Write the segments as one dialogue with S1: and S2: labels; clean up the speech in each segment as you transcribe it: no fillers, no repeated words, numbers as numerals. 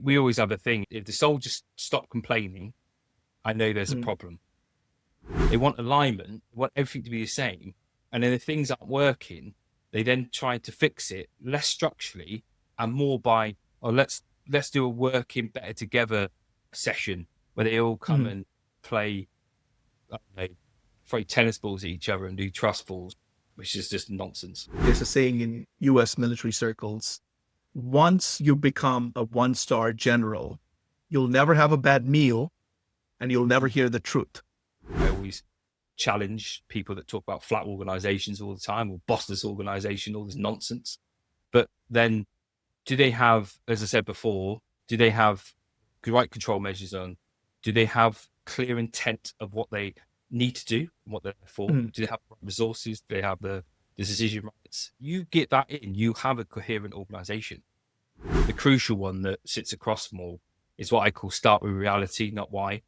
S1: we always have a thing. If the soldiers stop complaining, I know there's a
S2: Mm.
S1: problem. They want alignment, they want everything to be the same. And then if things aren't working, they then try to fix it less structurally and more by, oh, let's do a working better together session where they all come
S2: Mm.
S1: and play, I don't know, throw tennis balls at each other and do trust balls, which is just nonsense.
S2: There's a saying in US military circles, once you become a one-star general, you'll never have a bad meal and you'll never hear the truth.
S1: I always challenge people that talk about flat organizations all the time or bossless organization, all this nonsense. But then do they have, as I said before, do they have the right control measures on? Do they have clear intent of what they need to do, what they're there for?
S2: Mm.
S1: Do they have the right resources? Do they have the decision rights? You get that in, you have a coherent organization. The crucial one that sits across them all is what I call start with reality, not why.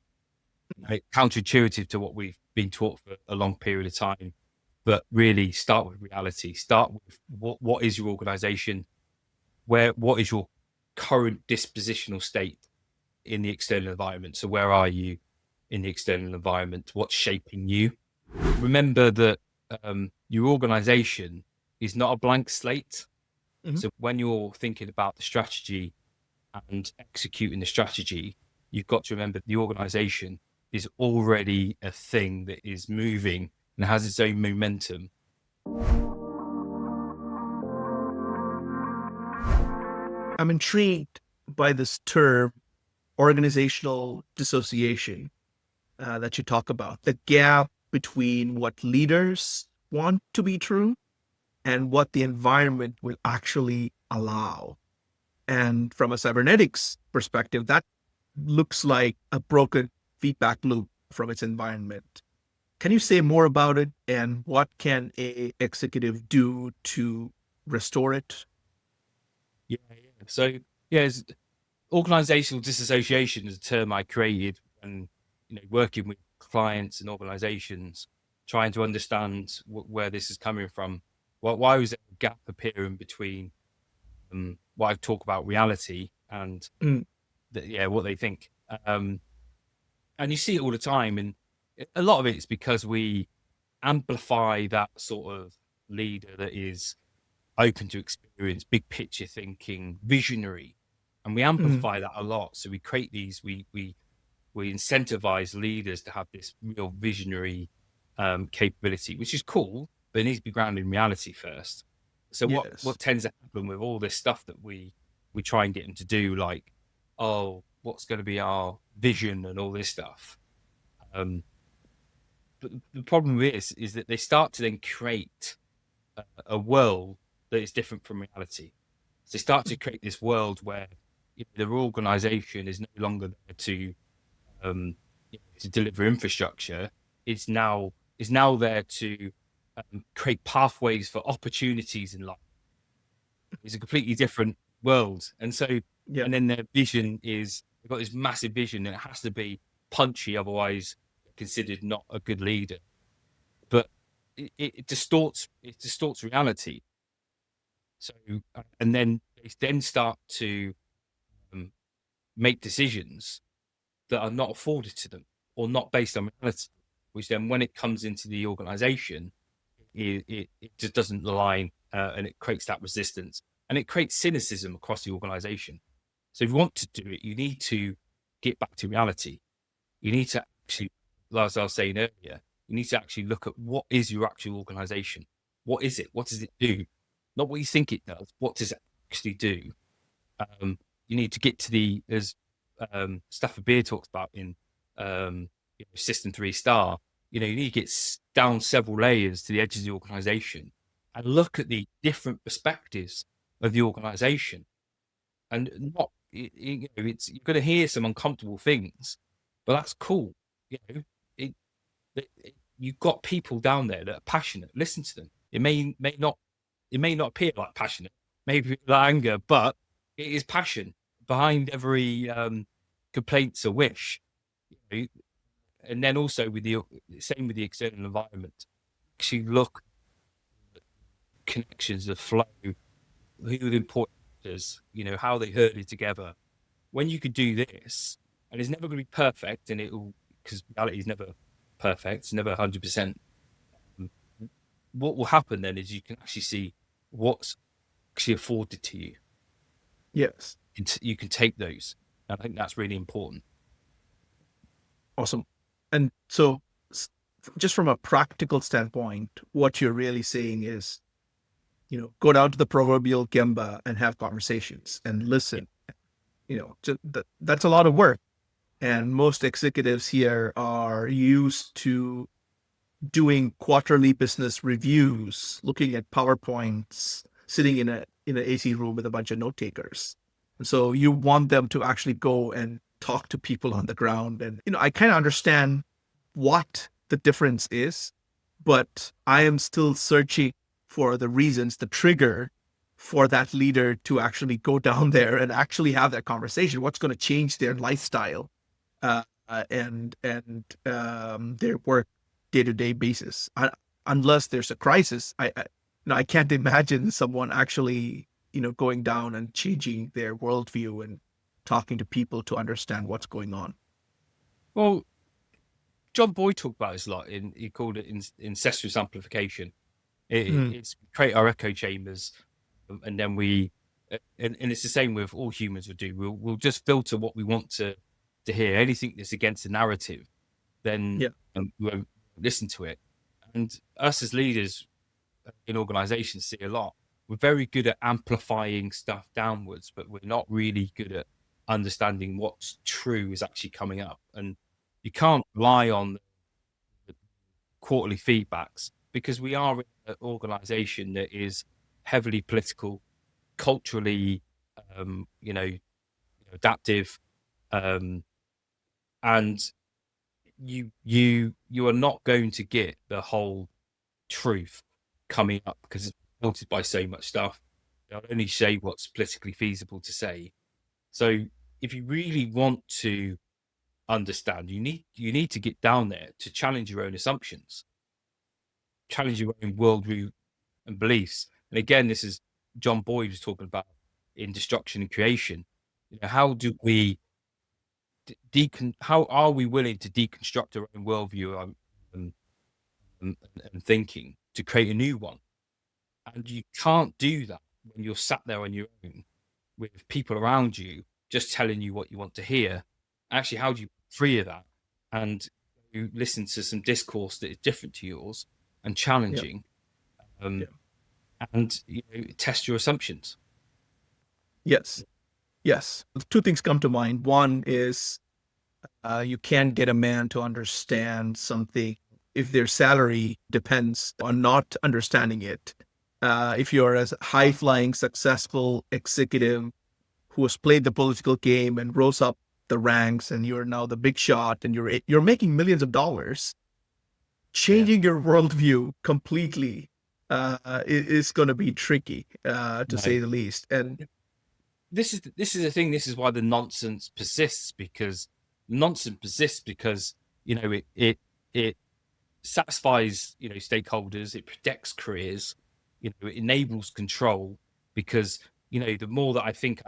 S1: Right? Counterintuitive to what we've been taught for a long period of time, but really start with reality. Start with what is your organization? What is your current dispositional state in the external environment? So where are you in the external environment? What's shaping you? Remember that your organization is not a blank slate.
S2: Mhm.
S1: So when you're thinking about the strategy and executing the strategy, you've got to remember the organization is already a thing that is moving and has its own momentum.
S2: I'm intrigued by this term, organizational dissociation, that you talk about, the gap between what leaders want to be true and what the environment will actually allow. And from a cybernetics perspective, that looks like a broken feedback loop from its environment. Can you say more about it and what can a executive do to restore it?
S1: Yeah, yeah. So yeah, organizational disassociation is a term I created when working with clients and organizations, trying to understand where this is coming from. Why was there a gap appearing between what I talk about reality and
S2: Mm.
S1: what they think? Um, and you see it all the time, and a lot of it is because we amplify that sort of leader that is open to experience, big picture thinking, visionary, and we
S2: Mm.
S1: amplify that a lot. So we create these, we incentivize leaders to have this real visionary capability, which is cool, but it needs to be grounded in reality first. So
S2: Yes.
S1: what tends to happen with all this stuff that we try and get them to do, like, oh, what's going to be our vision and all this stuff. Um, but the problem is that they start to then create a world that is different from reality. So they start to create this world where their organization is no longer there um, to deliver infrastructure. Is now there to create pathways for opportunities in life. It's a completely different world, and so
S2: Yeah.
S1: and then their vision is they've got this massive vision, and it has to be punchy, otherwise considered not a good leader. But it distorts reality. So and then they then start to um, make decisions that are not afforded to them or not based on reality, which then when it comes into the organization, it just doesn't align and it creates that resistance and it creates cynicism across the organization. So if you want to do it, you need to get back to reality. You need to actually, as I was saying earlier, you need to actually look at what is your actual organization. What is it? What does it do? Not what you think it does. What does it actually do? You need to get to as Stafford Beer talks about in System 3 Star, you need to get down several layers to the edges of the organization and look at the different perspectives of the organization. And not, you're going to hear some uncomfortable things, but that's cool. You know, it, you've got people down there that are passionate. Listen to them. It may not appear like passionate, maybe like anger, but it is passion behind every complaint's a wish. You know? And then also with the same with the external environment, actually look at connections, the flow, who the important is, how they herded together. when you could do this, and it's never going to be perfect, and it'll, because reality is never perfect, it's never 100%. What will happen then is you can actually see what's actually afforded to you.
S2: Yes.
S1: You can take those. And I think that's really important.
S2: Awesome. And so, just from a practical standpoint, what you're really saying is, go down to the proverbial Gemba and have conversations and
S1: Yeah.
S2: listen. That's a lot of work. And most executives here are used to doing quarterly business reviews, looking at PowerPoints, sitting in an AC room with a bunch of note takers. And so you want them to actually go and talk to people on the ground. And I kind of understand what the difference is, but I am still searching for the reasons, the trigger for that leader to actually go down there and actually have that conversation. What's going to change their lifestyle and their work day-to-day basis. Unless there's a crisis, I can't imagine someone actually going down and changing their worldview and talking to people to understand what's going on.
S1: Well, John Boyd talked about this a lot. He called it incestuous amplification. It's create our echo chambers, and then and it's the same with all humans will do. We'll just filter what we want to hear. Anything that's against the narrative, then we won't listen to it. And us as leaders in organizations see a lot. We're very good at amplifying stuff downwards, but we're not really good at understanding what's true is actually coming up. And you can't rely on the quarterly feedbacks because we are an organization that is heavily political, culturally, adaptive, and you are not going to get the whole truth coming up because it's filtered by so much stuff. They'll only say what's politically feasible to say. So if you really want to understand, you need to get down there to challenge your own assumptions, challenge your own worldview and beliefs. And again, this is John Boyd was talking about in Destruction and Creation. How do we how are we willing to deconstruct our own worldview and thinking to create a new one? And you can't do that when you're sat there on your own with people around you just telling you what you want to hear. Actually, how do you free of that and you listen to some discourse that is different to yours and challenging, and test your assumptions?
S2: Yes. Two things come to mind. One is you can't get a man to understand something if their salary depends on not understanding it. If you're a high-flying, successful executive who has played the political game and rose up the ranks, and you're now the big shot, and you're making millions of dollars, changing your worldview completely is going to be tricky, to say the least. And
S1: this is the thing. This is why the nonsense persists, because it satisfies stakeholders, it protects careers, it enables control, because the more that I think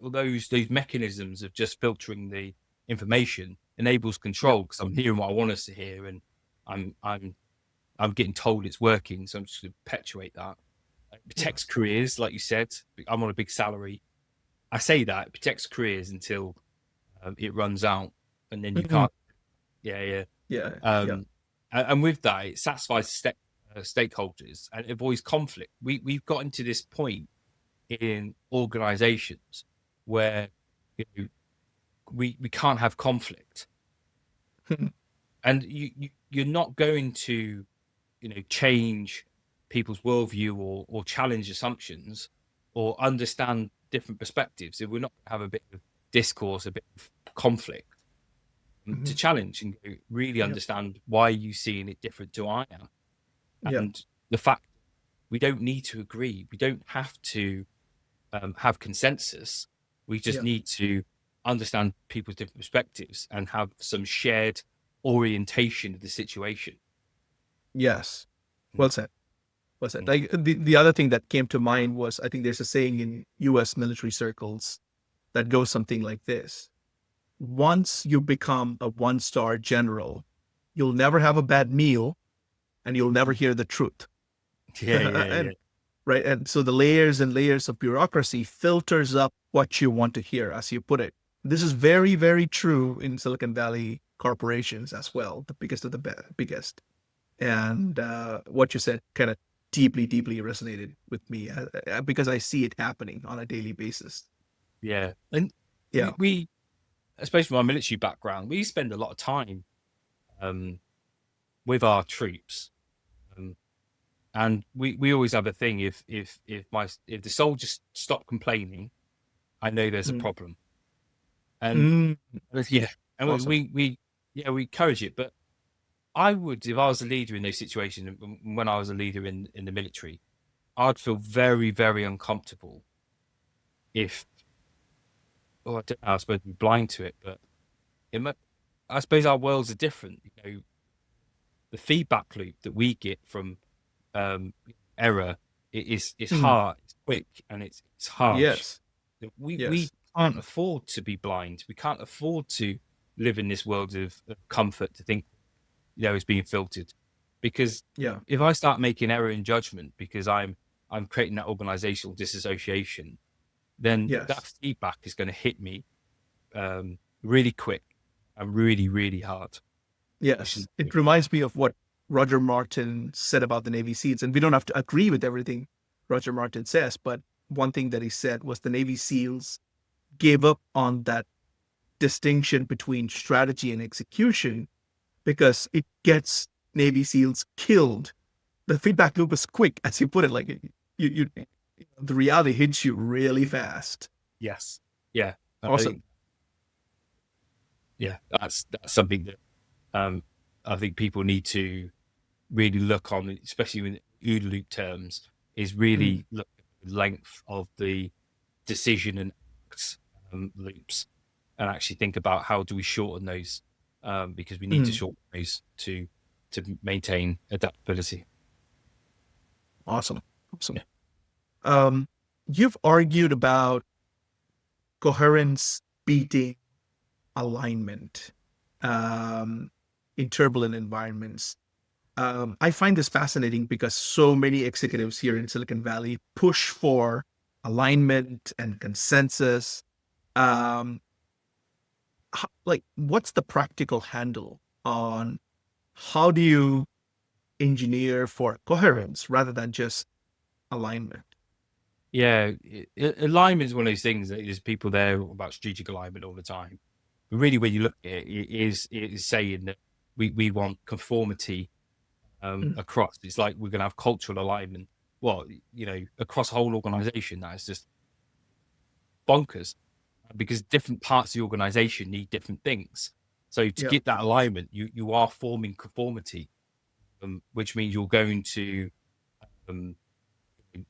S1: those mechanisms of just filtering the information enables control, because I'm hearing what I want us to hear, and I'm getting told it's working, so I'm just going to perpetuate that. It protects careers, like you said. I'm on a big salary. I say that it protects careers until it runs out, and then you can't. And with that, it satisfies stakeholders and it avoids conflict. We've gotten to this point in organizations where we can't have conflict, and you're not going to change people's worldview or challenge assumptions or understand different perspectives if we're not going to have a bit of discourse, a bit of conflict to challenge and really understand why you seeing it different to I am. And the fact we don't need to agree, we don't have to have consensus. We just need to understand people's different perspectives and have some shared orientation of the situation.
S2: Yes. Well said. Well said. Like the other thing that came to mind was, I think there's a saying in US military circles, that goes something like this. Once you become a one-star general, you'll never have a bad meal and you'll never hear the truth.
S1: Yeah, yeah, yeah.
S2: And right. And so the layers and layers of bureaucracy filters up what you want to hear, as you put it. This is very, very true in Silicon Valley corporations as well, the biggest of the biggest. And what you said kind of deeply, deeply resonated with me because I see it happening on a daily basis.
S1: Yeah. And
S2: Yeah.
S1: we especially my military background, we spend a lot of time um, with our troops, um, and we always have a thing. If the soldiers stop complaining, I know there's a
S2: Mm.
S1: problem. And
S2: Mm.
S1: yeah, and
S2: Awesome.
S1: we encourage it. But I would, if I was a leader in those situations, when I was a leader in the military, I'd feel very, very uncomfortable if, oh, I don't know, I suppose be blind to it, but I suppose our worlds are different. The feedback loop that we get from um, error is
S2: Mm.
S1: hard, it's quick, and it's harsh.
S2: Yes.
S1: We
S2: Yes.
S1: can't afford to be blind. We can't afford to live in this world of comfort to think it's being filtered, because
S2: Yeah.
S1: if I start making error in judgment because I'm creating that organizational disassociation, then that
S2: Yes.
S1: feedback is going to hit me really quick and really, really hard. I
S2: Yes.
S1: shouldn't do.
S2: It reminds me of what Roger Martin said about the Navy SEALs. And we don't have to agree with everything Roger Martin says, but one thing that he said was the Navy SEALs gave up on that distinction between strategy and execution because it gets Navy SEALs killed. The feedback loop is quick, as you put it. Like you the reality hits you really fast.
S1: Yes. Yeah. I
S2: Awesome.
S1: think yeah, that's something that I think people need to really look on, especially in OODA-loop terms, is
S2: Mm.
S1: really look at the length of the decision and act loops, and actually think about how do we shorten those, because we need to
S2: Mm.
S1: shorten those to maintain adaptability.
S2: Awesome. Awesome.
S1: Yeah.
S2: Um, you've argued about coherence beating alignment um, in turbulent environments. I find this fascinating because so many executives here in Silicon Valley push for alignment and consensus. Um, like, what's the practical handle on how do you engineer for coherence rather than just alignment?
S1: Yeah, alignment is one of those things that there's people there about strategic alignment all the time. But really, when you look at it, it is saying that we want conformity
S2: Mm.
S1: across. It's like we're going to have cultural alignment. Well, across a whole organization, that is just bonkers, because different parts of the organization need different things. So to
S2: Yeah.
S1: get that alignment, you are forming conformity, which means you're going to um,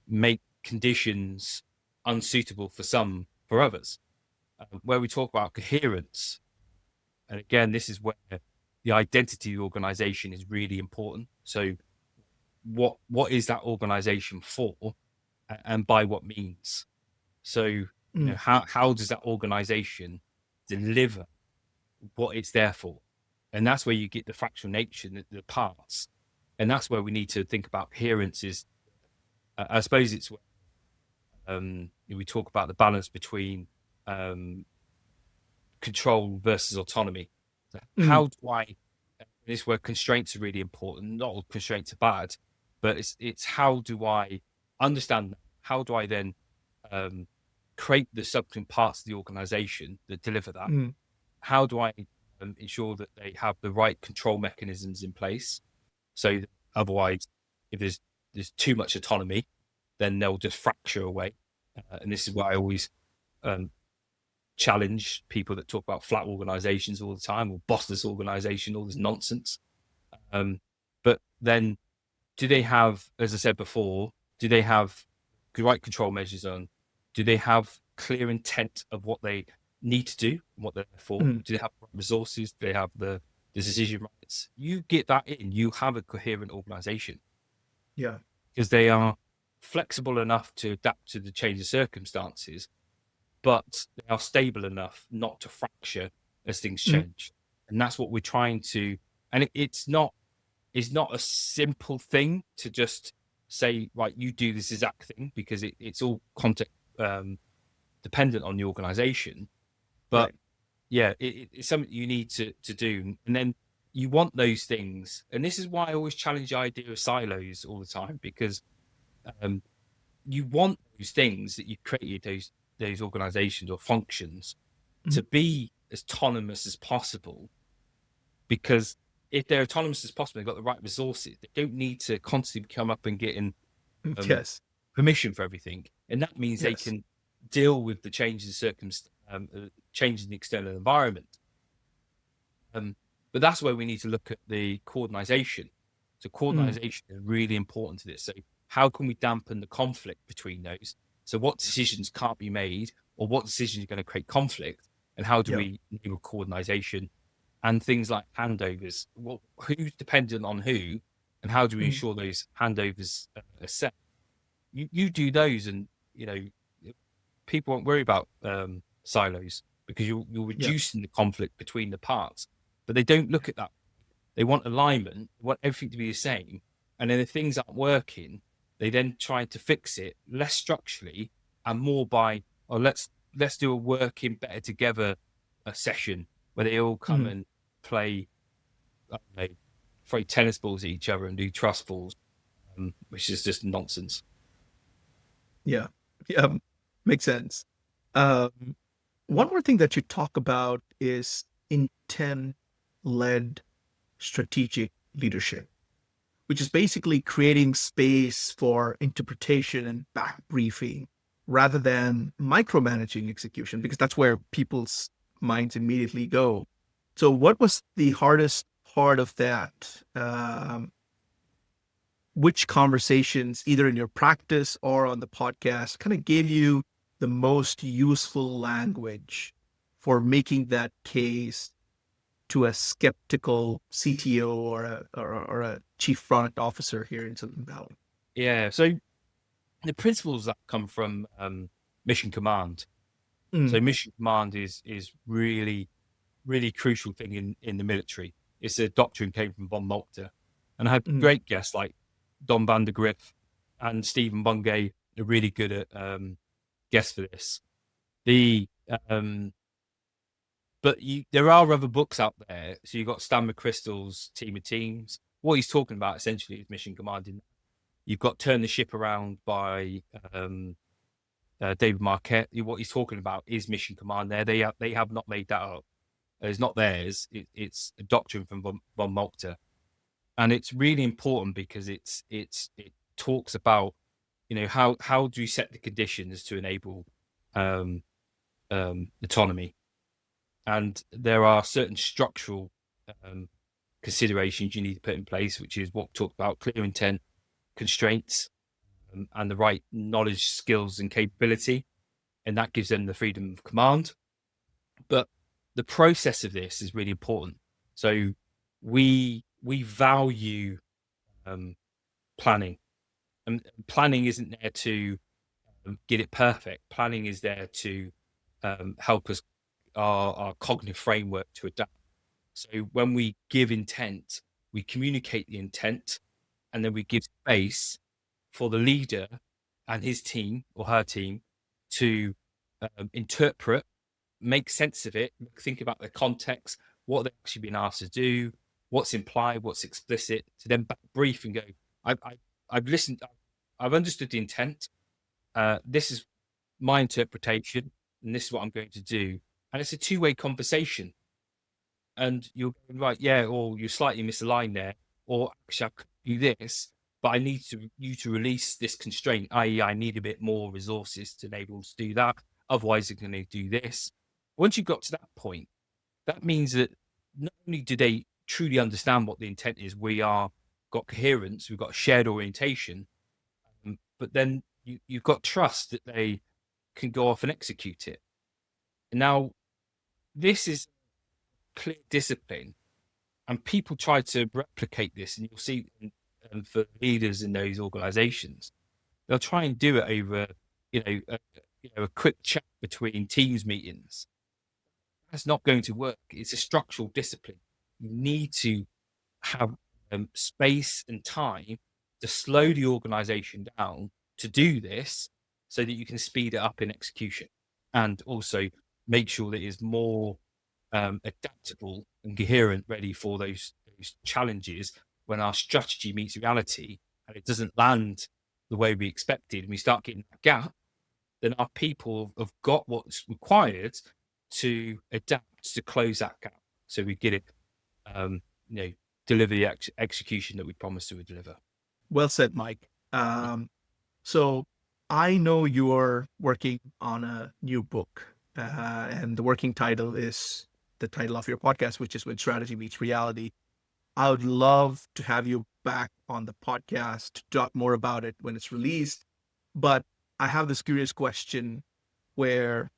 S1: make conditions unsuitable for some for others. Where we talk about coherence, and again, this is where the identity of the organization is really important. So what is that organization for, and by what means? So
S2: Mm.
S1: how does that organization deliver what it's there for? And that's where you get the fractional nature, the parts, and that's where we need to think about coherence. Is I suppose it's where we talk about the balance between um, control versus autonomy. So
S2: Mm.
S1: how do I? This is where constraints are really important. Not all constraints are bad, but it's how do I understand that? How do I then um, create the subsequent parts of the organization that deliver that?
S2: Mm.
S1: How do I ensure that they have the right control mechanisms in place? So that otherwise, if there's too much autonomy, then they'll just fracture away. And this is why I always um, challenge people that talk about flat organizations all the time, or bossless organization, all this nonsense. But then, do they have, as I said before, do they have the right control measures on? Do they have clear intent of what they need to do and what they're there for?
S2: Mm.
S1: Do they have the right resources? Do they have the decision rights? You get that in, you have a coherent organization,
S2: Yeah.
S1: because they are flexible enough to adapt to the change of circumstances, but they are stable enough not to fracture as things
S2: Mm.
S1: change. And that's what we're trying to. And it's not a simple thing to just say, right, you do this exact thing, because it's all context dependent on the organization. But
S2: Right.
S1: yeah, it's something you need to do. And then you want those things. And this is why I always challenge the idea of silos all the time, because um, you want those things that you created, those organizations or functions,
S2: Mm.
S1: to be as autonomous as possible. Because if they're autonomous as possible, they've got the right resources. They don't need to constantly come up and getting
S2: Yes.
S1: permission for everything, and that means they
S2: Yes.
S1: can deal with the changes in the external environment. But that's where we need to look at the coordination. So
S2: Mm.
S1: coordination is really important to this. So how can we dampen the conflict between those? So what decisions can't be made, or what decisions are going to create conflict, and how do
S2: Yeah.
S1: we enable coordination and things like handovers? Well, who's dependent on who, and how do we
S2: Mm.
S1: ensure those handovers are set? You do those, and people won't worry about silos, because you're
S2: Yeah.
S1: reducing the conflict between the parts. But they don't look at that. They want alignment, they want everything to be the same. And then if things aren't working, they then try to fix it less structurally and more by, oh, let's do a working better together a session where they all come
S2: Mm.
S1: and play, I don't know, throw tennis balls at each other and do trust balls, which is just nonsense.
S2: Yeah. Yeah. Makes sense. Um, One more thing that you talk about is intent-led strategic leadership, which is basically creating space for interpretation and back briefing rather than micromanaging execution, because that's where people's minds immediately go. So, what was the hardest part of that? Which conversations, either in your practice or on the podcast, kind of gave you the most useful language for making that case to a skeptical CTO or a chief product officer here in Silicon Valley?
S1: Yeah. So the principles that come from mission command.
S2: Mm.
S1: So mission command is really crucial thing in the military. It's a doctrine came from von Moltke, and I had
S2: Mm.
S1: great guests like Don van der Griff and Stephen Bungay are really good at guests for this. The but there are other books out there. So you've got Stan McChrystal's Team of Teams. What he's talking about essentially is mission commanding. You've got Turn the Ship Around by David Marquette. What he's talking about is mission command. They have not made that up. It's not theirs. It's a doctrine from von Moltke, and it's really important because it talks about, how do you set the conditions to enable um, autonomy, and there are certain structural um, considerations you need to put in place, which is what we talked about: clear intent, constraints, and the right knowledge, skills, and capability, and that gives them the freedom of command. But the process of this is really important. So we value um, planning, and planning isn't there to get it perfect. Planning is there to help us our cognitive framework to adapt. So when we give intent, we communicate the intent, and then we give space for the leader and his team or her team to interpret, make sense of it, think about the context, what they've actually been asked to do, what's implied, what's explicit, to then back brief and go, I've listened, I've understood the intent. This is my interpretation, and this is what I'm going to do. And it's a two-way conversation. And you're going, right, yeah, or you're slightly misaligned there, or actually I could do this, but I need you to release this constraint, i.e., I need a bit more resources to enable us to do that. Otherwise, they're going to do this. Once you got to that point, that means that not only do they truly understand what the intent is, we are got coherence, we've got shared orientation, but then you've got trust that they can go off and execute it. Now, this is clear discipline, and people try to replicate this, and you'll see for leaders in those organizations, they'll try and do it over, a quick chat between teams meetings. That's not going to work. It's a structural discipline. You need to have space and time to slow the organization down to do this so that you can speed it up in execution, and also make sure that it's more adaptable and coherent, ready for those challenges when our strategy meets reality and it doesn't land the way we expected and we start getting that gap. Then our people have got what's required to adapt to close that gap, so we get it, deliver the execution that we promised to deliver.
S2: Well said, Mike. So I know you're working on a new book, and the working title is the title of your podcast, which is When Strategy Meets Reality. I would love to have you back on the podcast to talk more about it when it's released. But I have this curious question where,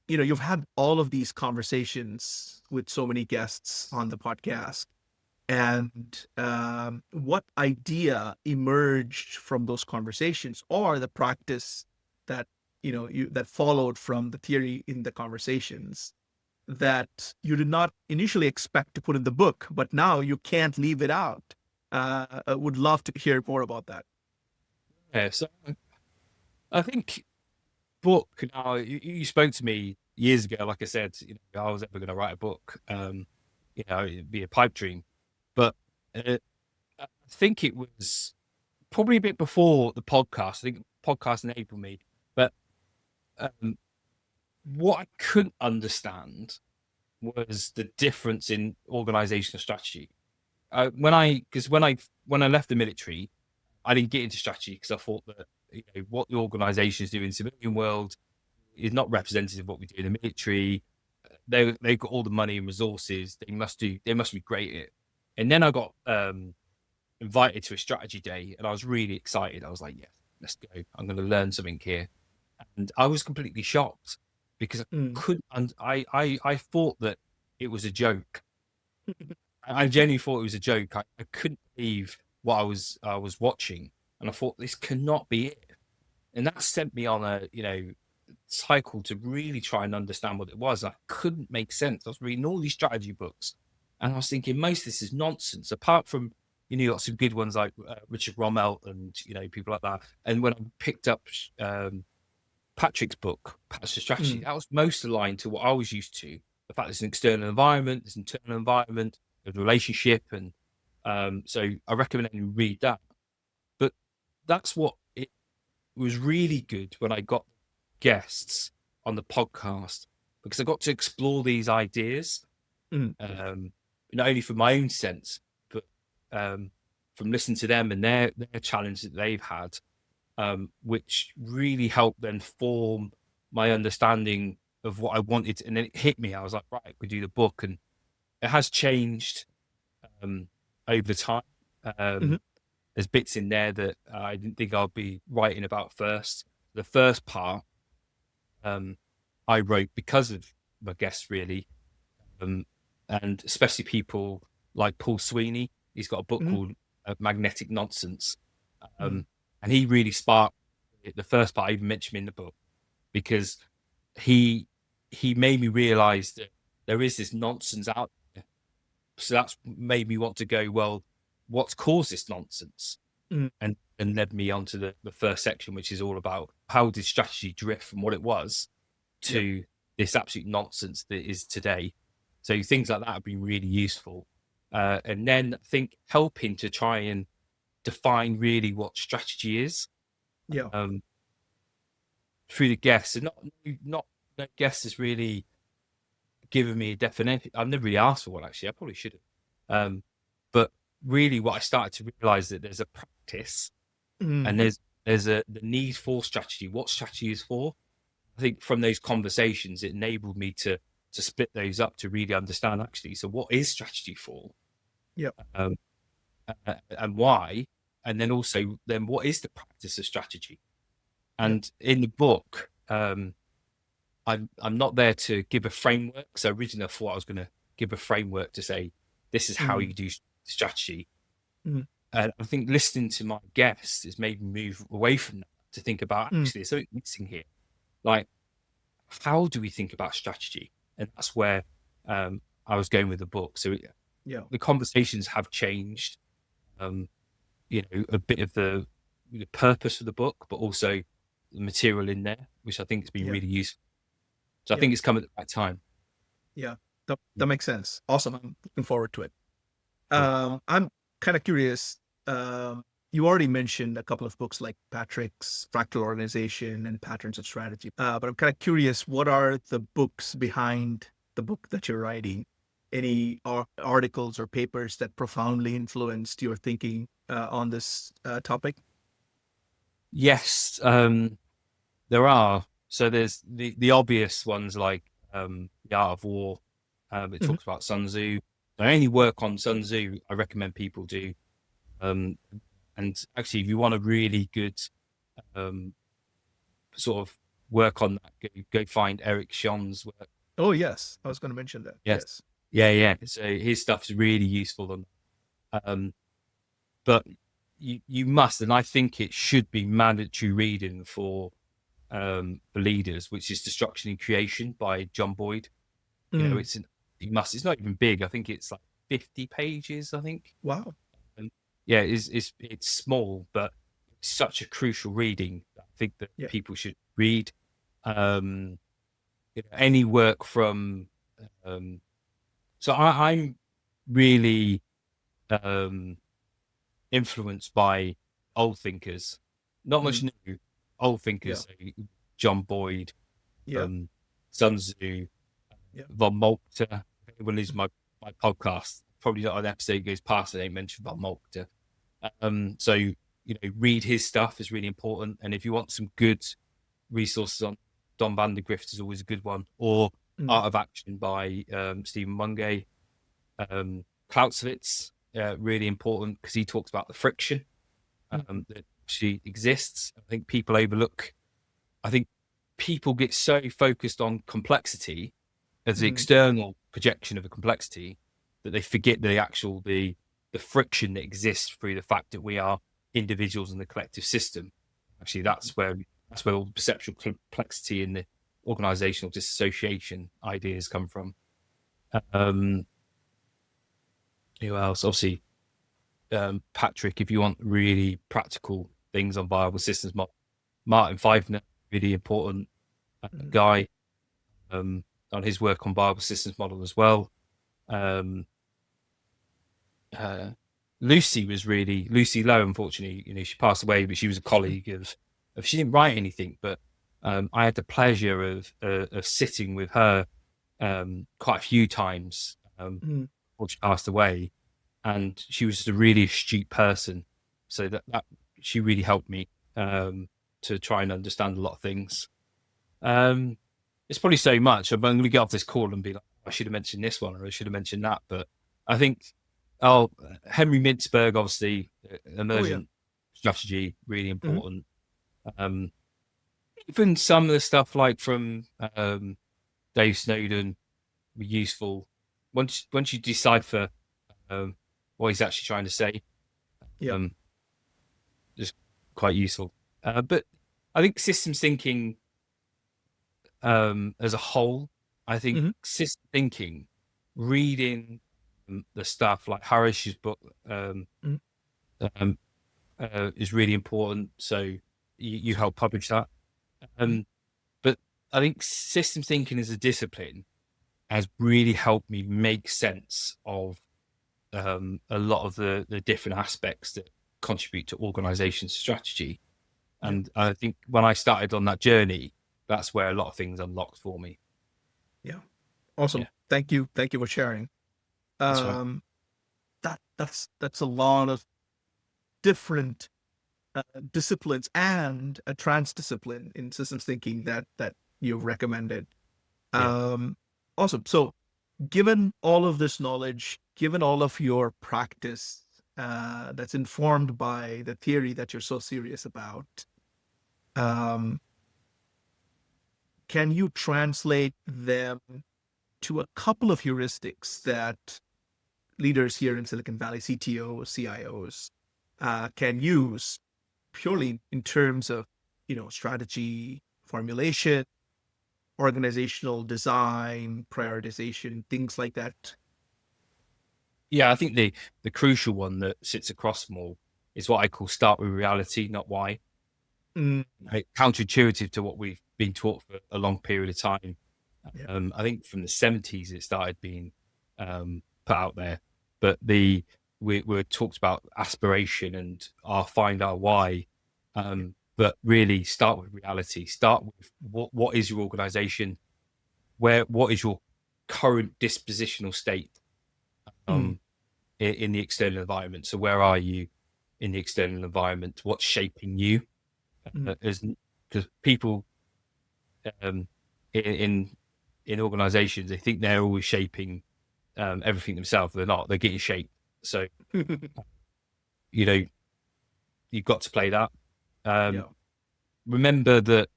S2: you've had all of these conversations with so many guests on the podcast. And what idea emerged from those conversations, or the practice that that followed from the theory in the conversations, that you did not initially expect to put in the book, but now you can't leave it out? I would love to hear more about that.
S1: Yeah, so I think book. Now, you spoke to me years ago. Like I said, I was ever going to write a book. It'd be a pipe dream, but I think it was probably a bit before the podcast. I think the podcast enabled me, but what I couldn't understand was the difference in organizational strategy. When I left the military, I didn't get into strategy because I thought that what the organizations do in the civilian world is not representative of what we do in the military. They've got all the money and resources. They must be great at it. And then I got invited to a strategy day, and I was really excited. I was like, "Yeah, let's go. I'm going to learn something here." And I was completely shocked because I couldn't. I thought that it was a joke. I genuinely thought it was a joke. I couldn't believe what I was watching, and I thought this cannot be it. And that sent me on a cycle to really try and understand what it was. I couldn't make sense. I was reading all these strategy books, and I was thinking most of this is nonsense. Apart from you got some good ones like Richard Rommel and people like that. And when I picked up Patrick's book, Patterns of Strategy, that was most aligned to what I was used to. The fact there's an external environment, there's an internal environment, there's a relationship, and so I recommend you read that. But that's what it was really good when I got guests on the podcast, because I got to explore these ideas, not only from my own sense, but from listening to them and their challenge that they've had, which really helped then form my understanding of what I wanted. And then it hit me. I was like, right, we do the book, and it has changed over time. There's bits in there that I didn't think I'd be writing about first. The first part I wrote because of my guests, really, and especially people like Paul Sweeney. He's got a book called Magnetic Nonsense, and he really sparked the first part. I even mentioned in the book because he made me realize that there is this nonsense out there. So that's made me want to go, well, what's caused this nonsense? And led me onto the first section, which is all about how did strategy drift from what it was to this absolute nonsense that is today. So things like that have been really useful. And then I think helping to try and define really what strategy is. Through the guests, and not no guest has really given me a definition. I've never really asked for one, actually. I probably should have. But really, what I started to realize that there's a practice, and there's the need for strategy. What strategy is for? I think from those conversations, it enabled me to split those up to really understand actually. So, what is strategy for? And why? And then also, what is the practice of strategy? And in the book, I'm not there to give a framework. So originally, I thought I was going to give a framework to say this is how you do strategy. And I think listening to my guests has made me move away from that to think about actually there's something missing here. like, how do we think about strategy? And that's where I was going with the book. So
S2: Yeah.
S1: the conversations have changed, um, a bit of the purpose of the book, but also the material in there, which I think has been
S2: Yeah.
S1: really useful. So I
S2: Yeah.
S1: think it's come at the right time.
S2: Yeah. That makes sense. Awesome. I'm looking forward to it.
S1: Cool.
S2: I'm kind of curious. You already mentioned a couple of books like Patrick's Fractal Organization and Patterns of Strategy. But I'm kind of curious, what are the books behind the book that you're writing? Any articles or papers that profoundly influenced your thinking on this topic?
S1: Yes, there are. So there's the obvious ones like The Art of War. It
S2: Hmm.
S1: talks about Sun Tzu. I only work on Sun Tzu. I recommend people do. Um, and actually, if you want a really good um, sort of work on that, go find Eric Schon's work.
S2: Oh, yes. I was going to mention that.
S1: Yes,
S2: Yes.
S1: yeah. So his stuff's really useful. Um, but you must, and I think it should be mandatory reading for leaders, which is Destruction and Creation by John Boyd.
S2: Mm.
S1: It's not even big. I think it's like 50 pages, I think.
S2: Wow.
S1: And yeah, it's small, but it's such a crucial reading that I think that
S2: Yeah.
S1: people should read. Um, any work from um, so I'm really um influenced by old thinkers, not much
S2: Mm.
S1: new, old
S2: Yeah.
S1: thinkers, so John Boyd,
S2: Yeah.
S1: um, Sun Tzu,
S2: Yeah.
S1: von Moltke. If anyone listens to my podcast, probably not an episode goes past I ain't mentioned von Moltke. So read his stuff is really important, and if you want some good resources on Don van der Grift is always a good one, or
S2: Mm.
S1: Art of Action by Stephen Bungay. Clausewitz, really important because he talks about the friction
S2: Mm.
S1: that actually exists. I think people overlook. I think people get so focused on complexity as the
S2: Mm.
S1: external projection of a complexity that they forget the friction that exists through the fact that we are individuals in the collective system. Actually,
S2: Mm.
S1: that's where all the perceptual complexity and the organizational dissociation ideas come from. Um, who else? Obviously, Patrick, if you want really practical things on viable systems, Martin Feifner, really important
S2: Mm.
S1: guy, on his work on viable systems model as well. Um, uh, Lucy Lowe. Unfortunately, she passed away, but she was a colleague of. She didn't write anything, but I had the pleasure of sitting with her quite a few times
S2: Mm.
S1: before she passed away, and she was just a really astute person. So that she really helped me to try and understand a lot of things. Um, it's probably so much. I'm going to get off this call and be like, I should have mentioned this one or I should have mentioned that. But I think, Henry Mintzberg, obviously,
S2: Oh, yeah.
S1: emergent strategy, really
S2: Hmm.
S1: important. Um, even some of the stuff like from Dave Snowden were useful once you decipher what he's actually trying to say.
S2: Yeah.
S1: Um, just quite useful. But I think systems thinking as a whole, I think
S2: Hmm.
S1: system thinking, reading the stuff like Harish's book
S2: Hmm.
S1: um, is really important. So you help publish that.
S2: Hmm.
S1: Um, but I think system thinking as a discipline has really helped me make sense of a lot of the different aspects that contribute to organization strategy.
S2: Yeah.
S1: And I think when I started on that journey, that's where a lot of things unlocked for me.
S2: Yeah. Awesome.
S1: Yeah,
S2: Thank you. Thank you for sharing.
S1: that's right.
S2: Um, that's a lot of different disciplines and a transdiscipline in systems thinking that you've recommended.
S1: Yeah,
S2: Um, awesome. So, given all of this knowledge, given all of your practice that's informed by the theory that you're so serious about, um, can you translate them to a couple of heuristics that leaders here in Silicon Valley, CTOs, CIOs, can use purely in terms of, strategy, formulation, organizational design, prioritization, things like that.
S1: Yeah, I think the crucial one that sits across them all is what I call start with reality, not why.
S2: Mm,
S1: Right? Counterintuitive to what we've been taught for a long period of time.
S2: yeah.
S1: I think from the 70s it started being put out there, but we're talked about aspiration and our find our why. But really start with reality. Start with what is your organization? What is your current dispositional state?
S2: Mm,
S1: In the external environment. So where are you in the external environment? What's shaping you?
S2: mm,
S1: As because people um, in organisations, they think they're always shaping everything themselves. They're not. They're getting shaped. So you know you've got to play that.
S2: yeah.
S1: Remember that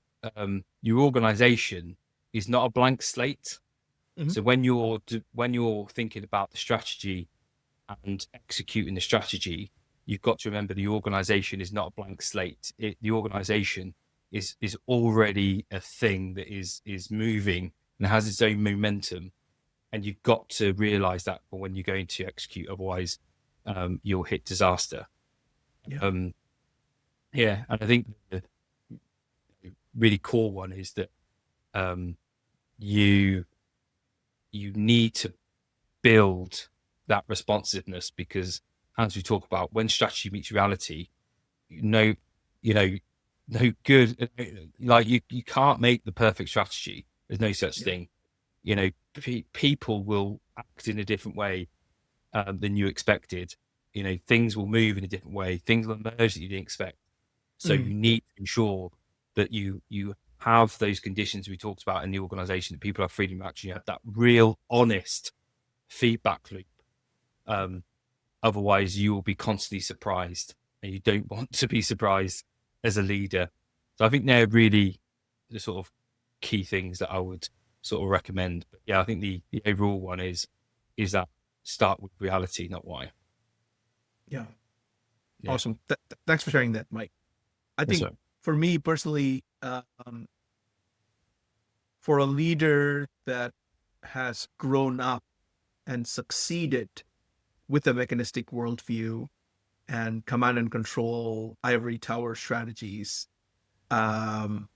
S1: your organisation is not a blank slate.
S2: Mhm.
S1: So when you're thinking about the strategy and executing the strategy, you've got to remember the organization is not a blank slate. The organization is already a thing that is moving and has its own momentum, and you've got to realize that for when you're going to execute. Otherwise, you'll hit disaster.
S2: Yeah.
S1: Um, yeah, and I think the really core one is that um, you you need to build that responsiveness because, as we talk about, when strategy meets reality, no, you know, no good. Like you can't make the perfect strategy. There's no such
S2: Yeah.
S1: thing. People will act in a different way than you expected. Things will move in a different way. Things will emerge that you didn't expect. So
S2: Mm,
S1: you need to ensure that you have those conditions we talked about in the organisation. That people have freedom of action. You have that real, honest feedback loop. Um, Otherwise, you will be constantly surprised, and you don't want to be surprised as a leader. So I think they're really the sort of key things that I would sort of recommend. But yeah, I think the overall one is that start with reality, not why.
S2: yeah.
S1: Yeah.
S2: Awesome. Thanks for sharing that, Mike. I think
S1: So
S2: for me personally, for a leader that has grown up and succeeded with a mechanistic worldview and command and control ivory tower strategies, um,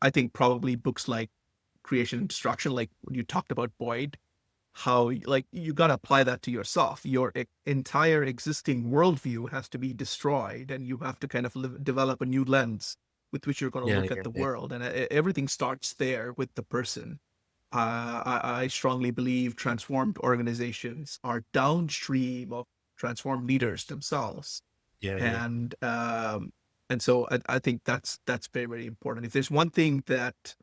S2: I think probably books like Creation and Destruction, like when you talked about Boyd, how like you got to apply that to yourself. Your entire existing worldview has to be destroyed, and you have to kind of develop a new lens with which you're going to
S1: yeah,
S2: look at
S1: yeah,
S2: the
S1: yeah,
S2: world, and everything starts there with the person. I strongly believe transformed organizations are downstream of transformed leaders themselves,
S1: yeah, yeah.
S2: and so I think that's very, very important. If there's one thing that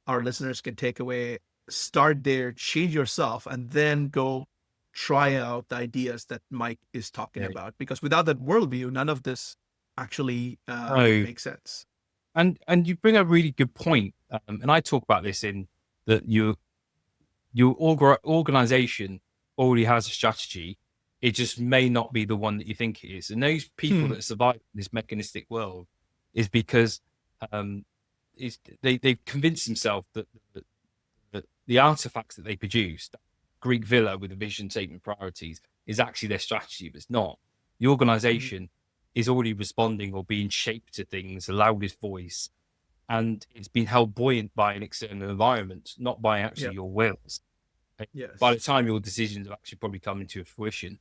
S2: our listeners can take away, start there, change yourself, and then go try out the ideas that Mike is talking
S1: Yeah.
S2: about. Because without that worldview, none of this actually
S1: Oh,
S2: makes sense.
S1: and you bring a really good point, and I talk about this in that your organization already has a strategy. It just may not be the one that you think it is. And those people
S2: Hmm.
S1: that survive in this mechanistic world is because um, they've convinced themselves that the artifacts that they produce, that Greek villa with a vision statement priorities, is actually their strategy, but it's not. The
S2: Hmm.
S1: organization is already responding or being shaped to things, the loudest voice, and it's been held buoyant by an external environment, not by actually
S2: Yeah.
S1: your wills. By the
S2: Yes.
S1: time your decisions have actually probably come into fruition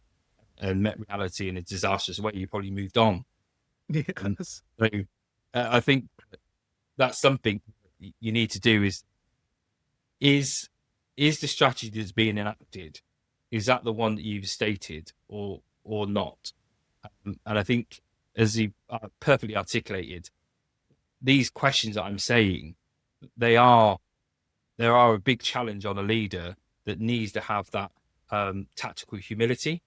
S1: and met reality in a disastrous way, you probably moved on. Um,
S2: Yes.
S1: so I think that's something you need to do is is the strategy that's being enacted, is that the one that you've stated or not? And I think as you perfectly articulated, these questions that I'm saying, they are there are a big challenge on a leader that needs to have that tactical humility,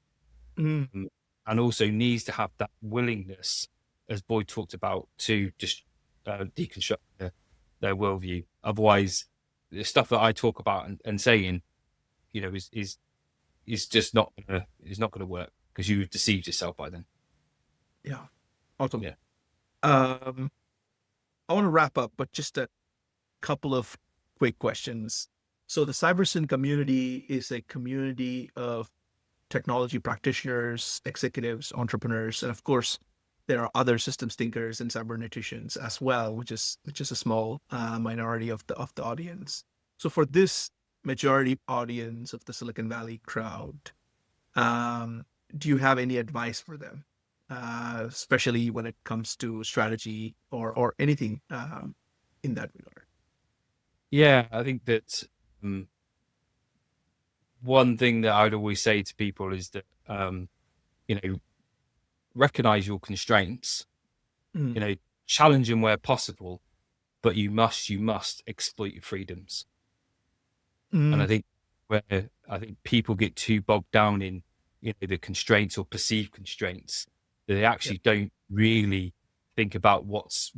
S2: Mm,
S1: um, and also needs to have that willingness, as Boyd talked about, to just deconstruct their worldview. Otherwise, the stuff that I talk about and saying, is just not gonna is not gonna work because you've deceived yourself by then.
S2: yeah. Awesome.
S1: Yeah.
S2: Um, I want to wrap up, but just a couple of quick questions. So the CyberSyn community is a community of technology practitioners, executives, entrepreneurs, and of course, there are other systems thinkers and cyberneticians as well, which is a small minority of the audience. So for this majority audience of the Silicon Valley crowd, do you have any advice for them, especially when it comes to strategy or anything in that regard?
S1: Yeah, I think that one thing that I would always say to people is that you know, recognize your constraints,
S2: Mm,
S1: challenge them where possible, but you must exploit your freedoms. And I
S2: mm,
S1: think where I think people get too bogged down in the constraints or perceived constraints, that they
S2: yep,
S1: actually don't really think about what's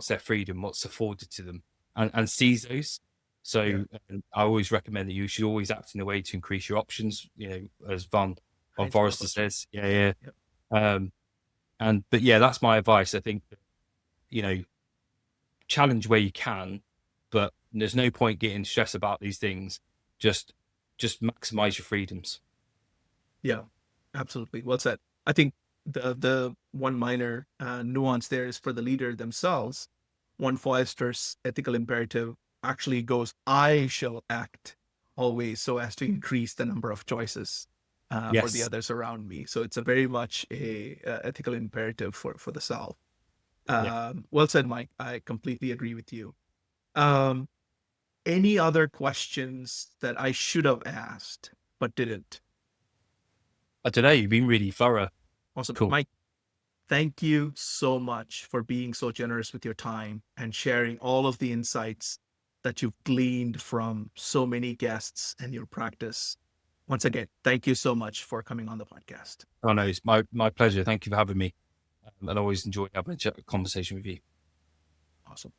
S1: their freedom, what's afforded to them, and seize those.
S2: yeah,
S1: So I always recommend that you should always act in a way to increase your options. As Von
S2: hide your
S1: Forrester
S2: opportunity.
S1: says, yeah,
S2: Yep.
S1: yeah. But yeah, that's my advice. I think you know challenge where you can, but there's no point getting stressed about these things. Just just maximize your freedoms.
S2: Yeah, absolutely. Well said. I think the one minor nuance there is for the leader themselves. One Foister's ethical imperative actually goes, "I shall act always so as to increase the number of choices for the
S1: Yes.
S2: others around me." So it's a very much a ethical imperative for the self.
S1: Yeah.
S2: Well said, Mike. I completely agree with you. Um, any other questions that I should have asked but didn't?
S1: I don't know. You've been really thorough.
S2: Awesome,
S1: Cool.
S2: Mike. Thank you so much for being so generous with your time and sharing all of the insights that you've gleaned from so many guests and your practice. Once again, thank you so much for coming on the podcast.
S1: Oh no, it's my pleasure. Thank you for having me. I always enjoy having a conversation with you.
S2: Awesome.